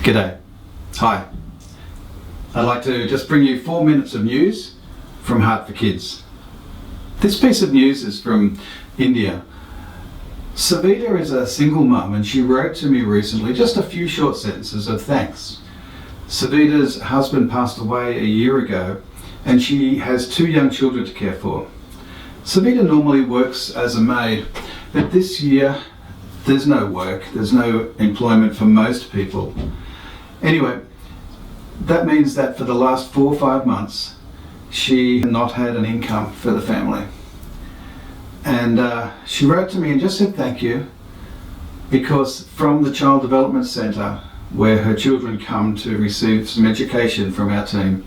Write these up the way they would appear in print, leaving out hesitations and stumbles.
G'day. Hi. I'd like to just bring you 4 minutes of news from Heart for Kids. This piece of news is from India. Suvidha is a single mum and she wrote to me recently just a few short sentences of thanks. Suvidha's husband passed away a year ago and she has 2 young children to care for. Suvidha normally works as a maid, but this year there's no work, there's no employment for most people. Anyway, that means that for the last 4 or 5 months she had not had an income for the family. And she wrote to me and just said thank you, because from the Child Development Centre where her children come to receive some education from our team,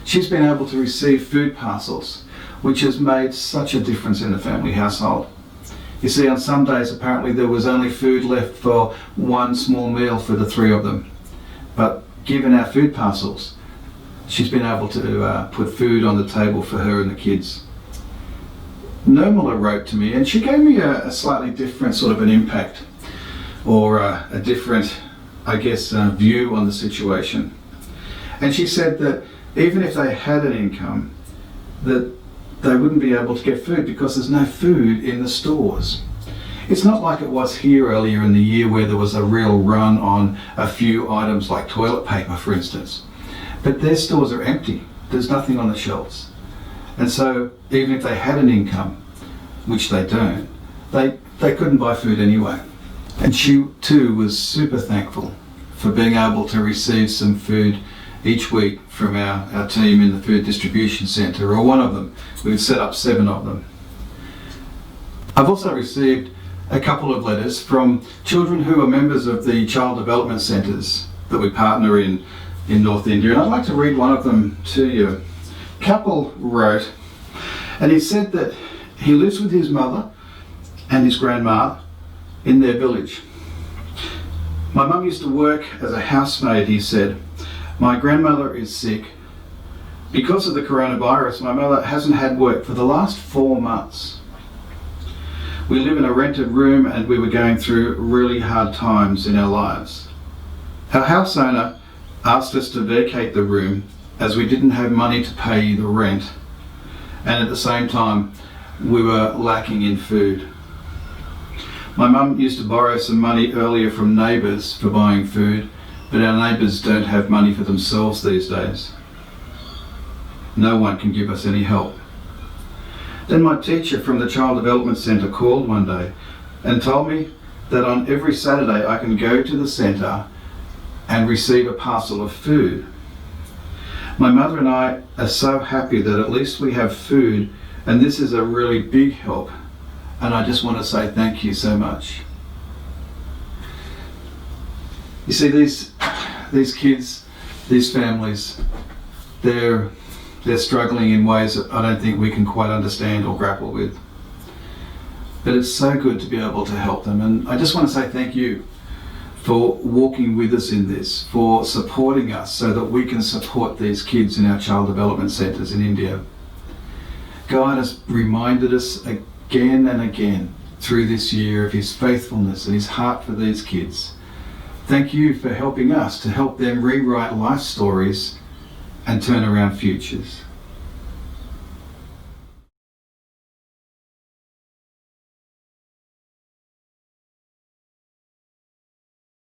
she's been able to receive food parcels, which has made such a difference in the family household. You see, on some days apparently there was only food left for one small meal for the 3 of them. But given our food parcels, she's been able to put food on the table for her and the kids. Nurmula wrote to me and she gave me a slightly different sort of an impact, or a different, I guess, view on the situation. And she said that even if they had an income, that they wouldn't be able to get food because there's no food in the stores. It's not like it was here earlier in the year where there was a real run on a few items like toilet paper, for instance. But their stores are empty. There's nothing on the shelves. And so even if they had an income, which they don't, they couldn't buy food anyway. And she too was super thankful for being able to receive some food each week from our team in the food distribution centre, or one of them. We've set up 7 of them. I've also received a couple of letters from children who are members of the child development centres that we partner in North India, and I'd like to read one of them to you. Kapil wrote, and he said that he lives with his mother and his grandma in their village. My mum used to work as a housemaid, he said. My grandmother is sick. Because of the coronavirus, my mother hasn't had work for the last 4 months. We live in a rented room and we were going through really hard times in our lives. Our house owner asked us to vacate the room as we didn't have money to pay the rent, and at the same time we were lacking in food. My mum used to borrow some money earlier from neighbours for buying food, but our neighbours don't have money for themselves these days. No one can give us any help. Then my teacher from the Child Development Centre called one day and told me that on every Saturday I can go to the centre and receive a parcel of food. My mother and I are so happy that at least we have food, and this is a really big help, and I just want to say thank you so much. You see, these kids, these families, they're struggling in ways that I don't think we can quite understand or grapple with. But it's so good to be able to help them, and I just want to say thank you for walking with us in this, for supporting us so that we can support these kids in our child development centres in India. God has reminded us again and again through this year of his faithfulness and his heart for these kids. Thank you for helping us to help them rewrite life stories and turn around futures.